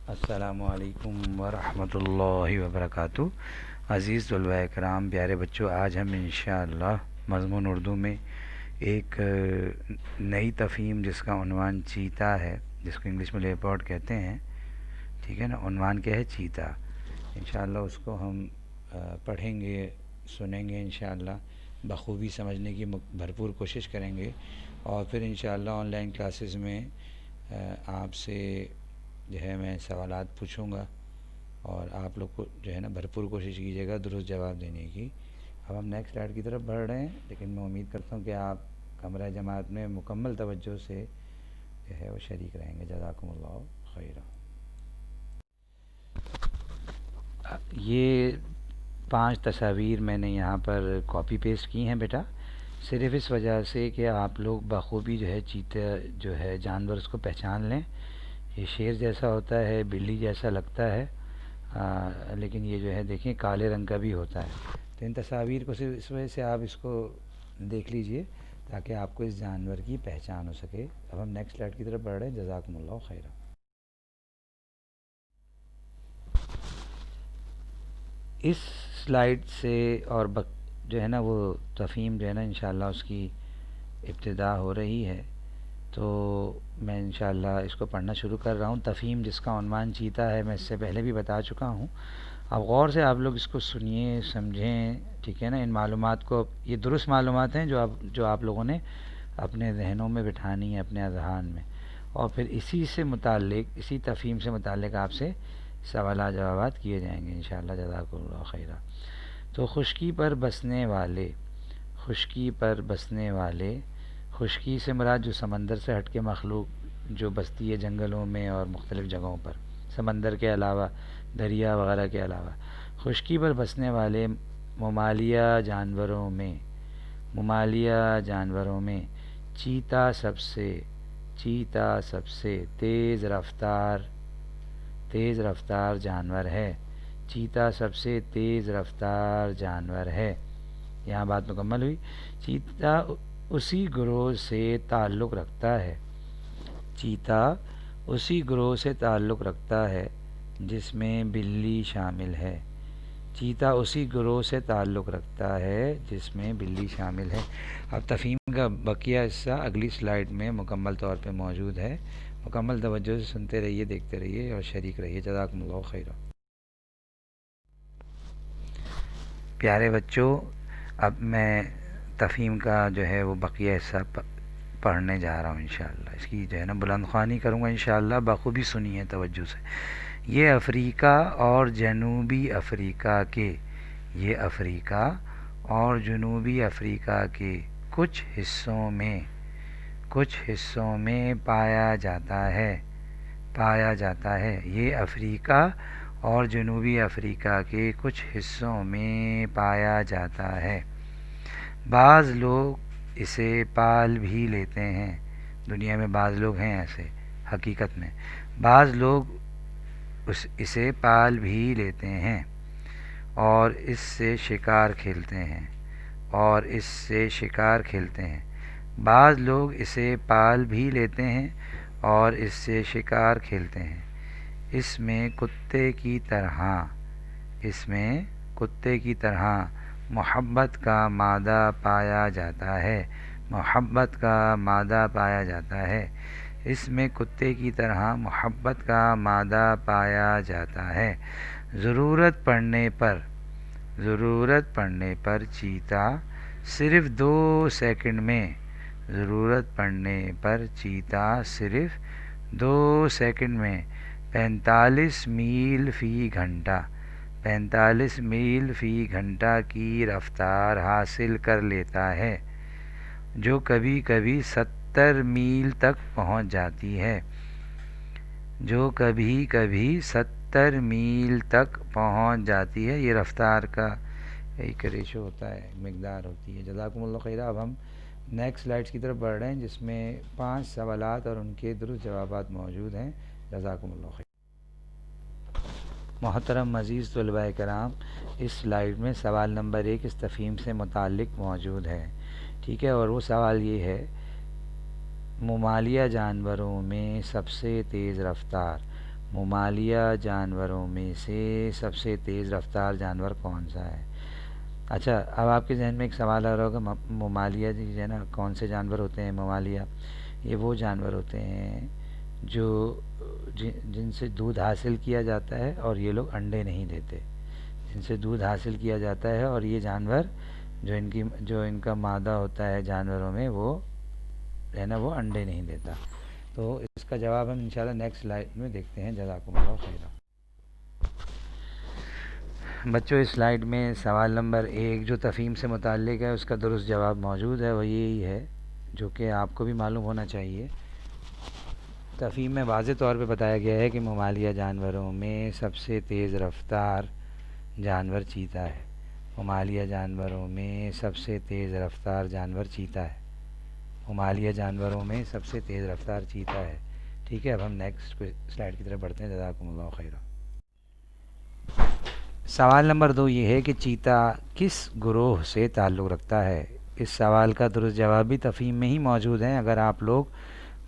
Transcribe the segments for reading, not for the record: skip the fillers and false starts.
السلام علیکم ورحمۃ اللہ وبرکاتہ۔ عزیز طلباء کرام، پیارے بچوں، آج ہم انشاءاللہ مضمون اردو میں ایک نئی تفہیم جس کا عنوان چیتا ہے، جس کو انگلش میں لیپارڈ کہتے ہیں، ٹھیک ہے نا، عنوان کیا ہے؟ چیتا۔ انشاءاللہ اس کو ہم پڑھیں گے، سنیں گے، انشاءاللہ بخوبی سمجھنے کی بھرپور کوشش کریں گے، اور پھر انشاءاللہ آن لائن کلاسز میں آپ سے جو ہے میں سوالات پوچھوں گا، اور آپ لوگ کو جو ہے نا بھرپور کوشش کیجیے گا درست جواب دینے کی۔ اب ہم نیکسٹ سلائیڈ کی طرف بڑھ رہے ہیں، لیکن میں امید کرتا ہوں کہ آپ کمرہ جماعت میں مکمل توجہ سے جو ہے وہ شریک رہیں گے۔ جزاکم اللہ خیرہ۔ یہ 5 تصاویر میں نے یہاں پر کاپی پیسٹ کی ہیں بیٹا، صرف اس وجہ سے کہ آپ لوگ بخوبی جو ہے چیتا جو ہے جانور اس کو پہچان لیں۔ یہ شیر جیسا ہوتا ہے، بلی جیسا لگتا ہے، لیکن یہ جو ہے دیکھیں کالے رنگ کا بھی ہوتا ہے۔ تو ان تصاویر کو صرف اس وجہ سے آپ اس کو دیکھ لیجئے تاکہ آپ کو اس جانور کی پہچان ہو سکے۔ اب ہم نیکسٹ سلائیڈ کی طرف بڑھ رہے ہیں۔ جزاکم اللہ خیرہ۔ اس سلائیڈ سے اور جو ہے نا وہ تفہیم جو ہے نا انشاءاللہ اس کی ابتدا ہو رہی ہے، تو میں انشاءاللہ اس کو پڑھنا شروع کر رہا ہوں۔ تفہیم جس کا عنوان چیتا ہے، میں اس سے پہلے بھی بتا چکا ہوں۔ اب غور سے آپ لوگ اس کو سنیے، سمجھیں، ٹھیک ہے نا۔ ان معلومات کو، یہ درست معلومات ہیں جو آپ لوگوں نے اپنے ذہنوں میں بٹھانی ہے، اپنے اذہان میں، اور پھر اسی سے متعلق، اسی تفہیم سے متعلق آپ سے سوالات جوابات کیے جائیں گے انشاءاللہ۔ جزاکم اللہ خیرہ۔ تو خشکی پر بسنے والے، خشکی پر بسنے والے، خشکی سے مراد جو سمندر سے ہٹ کے مخلوق جو بستی ہے جنگلوں میں اور مختلف جگہوں پر، سمندر کے علاوہ، دریا وغیرہ کے علاوہ، خشکی پر بسنے والے ممالیہ جانوروں میں، ممالیہ جانوروں میں چیتا سب سے تیز رفتار جانور ہے۔ چیتا سب سے تیز رفتار جانور ہے۔ یہاں بات مکمل ہوئی۔ چیتا اسی گروہ سے تعلق رکھتا ہے، چیتا اسی گروہ سے تعلق رکھتا ہے جس میں بلی شامل ہے۔ چیتا اسی گروہ سے تعلق رکھتا ہے جس میں بلی شامل ہے۔ اب تفہیم کا بقیہ حصہ اگلی سلائیڈ میں مکمل طور پہ موجود ہے۔ مکمل توجہ سے سنتے رہیے، دیکھتے رہیے اور شریک رہیے۔ جزاکم اللہ خیرہ۔ پیارے بچوں، اب میں تفہیم کا جو ہے وہ بقیہ حصہ پڑھنے جا رہا ہوں انشاءاللہ۔ اس کی جو ہے نا بلند خوانی کروں گا انشاءاللہ، بخوبی سنیے توجہ سے۔ یہ افریقہ اور جنوبی افریقہ کے، یہ افریقہ اور جنوبی افریقہ کے کچھ حصوں میں پایا جاتا ہے۔ یہ افریقہ اور جنوبی افریقہ کے کچھ حصوں میں پایا جاتا ہے۔ بعض لوگ اسے پال بھی لیتے ہیں۔ دنیا میں بعض لوگ ہیں ایسے، حقیقت میں بعض لوگ اسے پال بھی لیتے ہیں اور اس سے شکار کھیلتے ہیں، بعض لوگ اسے پال بھی لیتے ہیں اور اس سے شکار کھیلتے ہیں۔ اس میں کتے کی طرح محبت کا مادہ پایا جاتا ہے، محبت کا مادہ پایا جاتا ہے۔ اس میں کتے کی طرح محبت کا مادہ پایا جاتا ہے۔ ضرورت پڑنے پر چیتا صرف 2 سیکنڈ میں، ضرورت پڑنے پر چیتا صرف 2 سیکنڈ میں 45 میل فی گھنٹہ کی رفتار حاصل کر لیتا ہے، جو کبھی کبھی 70 میل تک پہنچ جاتی ہے، جو کبھی کبھی 70 میل تک پہنچ جاتی ہے۔ یہ رفتار کا ایک ریشو ہوتا ہے، مقدار ہوتی ہے۔ جزاکم اللہ خیرہ۔ اب ہم نیکسٹ سلائیڈز کی طرف بڑھ رہے ہیں جس میں 5 سوالات اور ان کے درست جوابات موجود ہیں۔ جزاکم اللہ خیر۔ محترم عزیز طلباء کرام، اس سلائیڈ میں سوال نمبر 1 اس تفہیم سے متعلق موجود ہے، ٹھیک ہے، اور وہ سوال یہ ہے: ممالیہ جانوروں میں سب سے تیز رفتار، ممالیہ جانوروں میں سے سب سے تیز رفتار جانور کون سا ہے؟ اچھا، اب آپ کے ذہن میں ایک سوال آ رہا ہوگا، ممالیہ جو ہے نا، کون سے جانور ہوتے ہیں ممالیہ؟ یہ وہ جانور ہوتے ہیں جو جن سے دودھ حاصل کیا جاتا ہے اور یہ لوگ انڈے نہیں دیتے، جن سے دودھ حاصل کیا جاتا ہے، اور یہ جانور جو ان کا مادہ ہوتا ہے جانوروں میں، وہ ہے نا وہ انڈے نہیں دیتا۔ تو اس کا جواب ہم انشاءاللہ نیکسٹ سلائیڈ میں دیکھتے ہیں۔ جزاکم اللہ خیرہ۔ بچوں، اس سلائیڈ میں سوال نمبر 1 جو تفہیم سے متعلق ہے اس کا درست جواب موجود ہے، وہ یہی ہے جو کہ آپ کو بھی معلوم ہونا چاہیے۔ تفہیم میں واضح طور پہ بتایا گیا ہے کہ ممالیہ جانوروں میں سب سے تیز رفتار جانور چیتا ہے۔ ممالیہ جانوروں میں سب سے تیز رفتار جانور چیتا ہے۔ ممالیہ جانوروں میں سب سے تیز رفتار چیتا ہے۔ ٹھیک ہے، اب ہم نیکسٹ سلائیڈ کی طرف بڑھتے ہیں۔ جزاکم اللہ خیرہ۔ سوال نمبر 2 یہ ہے کہ چیتا کس گروہ سے تعلق رکھتا ہے؟ اس سوال کا درست جواب بھی تفہیم میں ہی موجود ہے، اگر آپ لوگ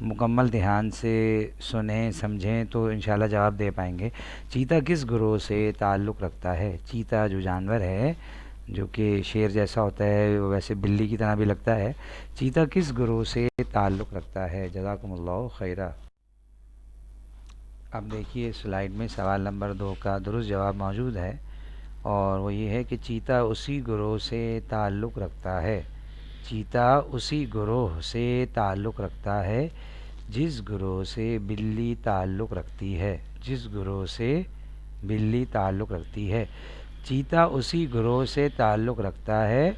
مکمل دھیان سے سنیں سمجھیں تو انشاءاللہ جواب دے پائیں گے۔ چیتا کس گروہ سے تعلق رکھتا ہے؟ چیتا جو جانور ہے، جو کہ شیر جیسا ہوتا ہے، ویسے بلی کی طرح بھی لگتا ہے، چیتا کس گروہ سے تعلق رکھتا ہے؟ جزاکم اللہ خیرہ۔ اب دیکھیے سلائیڈ میں سوال نمبر 2 کا درست جواب موجود ہے، اور وہ یہ ہے کہ چیتا اسی گروہ سے تعلق رکھتا ہے۔ چیتا اسی گروہ سے تعلق رکھتا ہے جس گروہ سے بلی تعلق رکھتی ہے۔ جس گروہ سے بلی تعلق رکھتی ہے۔ چیتا اسی گروہ سے تعلق رکھتا ہے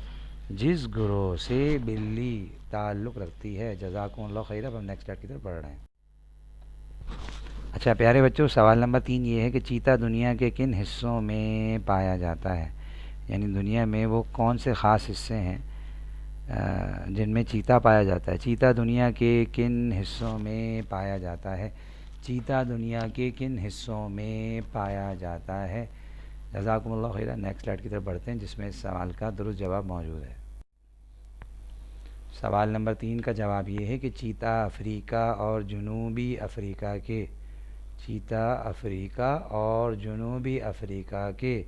جس گروہ سے بلی تعلق رکھتی ہے۔ جزاکم اللہ خیرہ۔ اب ہم نیکسٹ سلائیڈ کی طرف بڑھ رہے ہیں۔ اچھا پیارے بچوں، سوال نمبر 3 یہ ہے کہ چیتا دنیا کے کن حصوں میں پایا جاتا ہے؟ یعنی دنیا میں وہ کون سے خاص حصے ہیں جن میں چیتا پایا جاتا ہے؟ چیتا دنیا کے کن حصوں میں پایا جاتا ہے؟ چیتا دنیا کے کن حصوں میں پایا جاتا ہے؟ جزاکم اللہ خیرہ۔ نیکسٹ سلائیڈ کی طرف بڑھتے ہیں جس میں اس سوال کا درست جواب موجود ہے۔ سوال نمبر 3 کا جواب یہ ہے کہ چیتا افریقہ اور جنوبی افریقہ کے چیتا افریقہ اور جنوبی افریقہ کے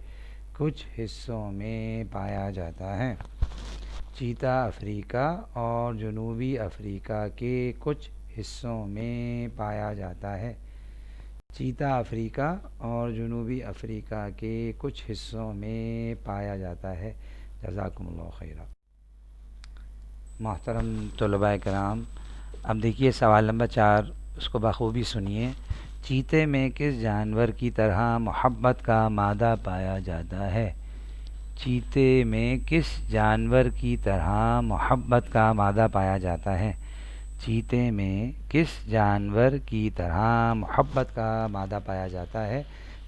کچھ حصوں میں پایا جاتا ہے۔ چیتا افریقہ اور جنوبی افریقہ کے کچھ حصوں میں پایا جاتا ہے۔ چیتا افریقہ اور جنوبی افریقہ کے کچھ حصوں میں پایا جاتا ہے۔ جزاکم اللہ خیرہ۔ محترم طلباء کرام، اب دیکھیے سوال نمبر 4، اس کو بخوبی سنیے۔ چیتے میں کس جانور کی طرح محبت کا مادہ پایا جاتا ہے؟ چیتے میں کس جانور کی طرح محبت کا مادہ پایا جاتا ہے؟ چیتے میں کس جانور کی طرح محبت کا مادہ پایا جاتا ہے؟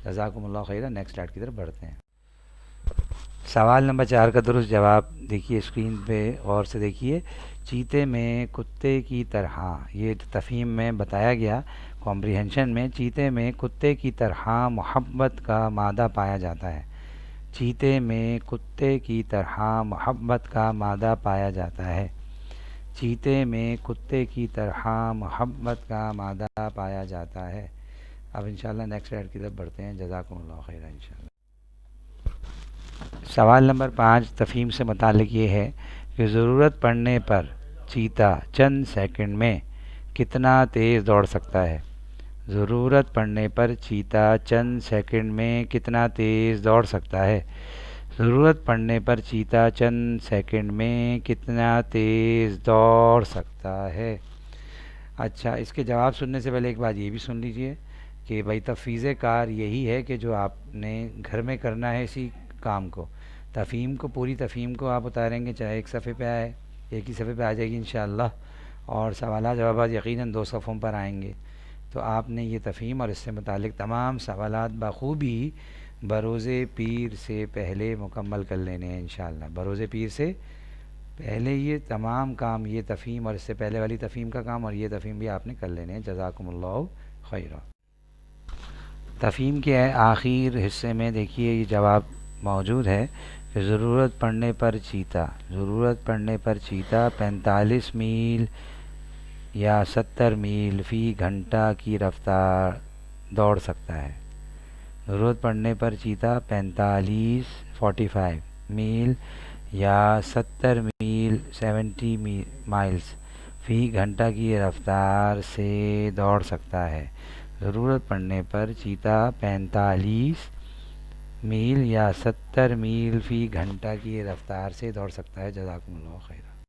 جزاکم اللہ خیرہ۔ نیکسٹ سلائیڈ کی طرف بڑھتے ہیں۔ سوال نمبر 4 کا درست جواب دیکھیے اسکرین پہ غور سے دیکھیے۔ چیتے میں کتے کی طرح، یہ تفہیم میں بتایا گیا کمپریہنشن میں، چیتے میں کتے کی طرح محبت کا مادہ پایا جاتا ہے۔ چیتے میں کتے کی طرح محبت کا مادہ پایا جاتا ہے۔ چیتے میں کتے کی طرح محبت کا مادہ پایا جاتا ہے۔ اب انشاءاللہ نیکسٹ سلائیڈ کی طرف بڑھتے ہیں۔ جزاکم اللہ خیرہ انشاءاللہ۔ سوال نمبر 5 تفہیم سے متعلق یہ ہے کہ ضرورت پڑنے پر چیتا چند سیکنڈ میں کتنا تیز دوڑ سکتا ہے؟ ضرورت پڑنے پر چیتا چند سیکنڈ میں کتنا تیز دوڑ سکتا ہے؟ ضرورت پڑنے پر چیتا چند سیکنڈ میں کتنا تیز دوڑ سکتا ہے؟ اچھا، اس کے جواب سننے سے پہلے ایک بات یہ بھی سن لیجئے کہ بھائی تفویض کار یہی ہے کہ جو آپ نے گھر میں کرنا ہے اسی کام کو، تفہیم کو، پوری تفہیم کو آپ اتاریں گے، چاہے ایک صفحے پہ آئے، ایک ہی صفحے پہ آ جائے گی انشاءاللہ، اور سوالات جوابات یقیناً 2 صفحوں پر آئیں گے۔ تو آپ نے یہ تفہیم اور اس سے متعلق تمام سوالات بخوبی بروز پیر سے پہلے مکمل کر لینے ہیں انشاءاللہ۔ بروز پیر سے پہلے یہ تمام کام، یہ تفہیم اور اس سے پہلے والی تفہیم کا کام اور یہ تفہیم بھی آپ نے کر لینے ہیں۔ جزاکم اللہ خیرہ۔ تفہیم کے آخر حصے میں دیکھیے یہ جواب موجود ہے کہ ضرورت پڑنے پر چیتا 45 میل یا 70 میل فی گھنٹہ کی رفتار دوڑ سکتا ہے۔ ضرورت پڑنے پر چیتا 45 میل یا 70 میل 70 مائلز فی گھنٹہ کی رفتار سے دوڑ سکتا ہے۔ ضرورت پڑنے پر چیتا 45 میل یا 70 میل فی گھنٹہ کی رفتار سے دوڑ سکتا ہے۔ جزاکم اللہ خیر۔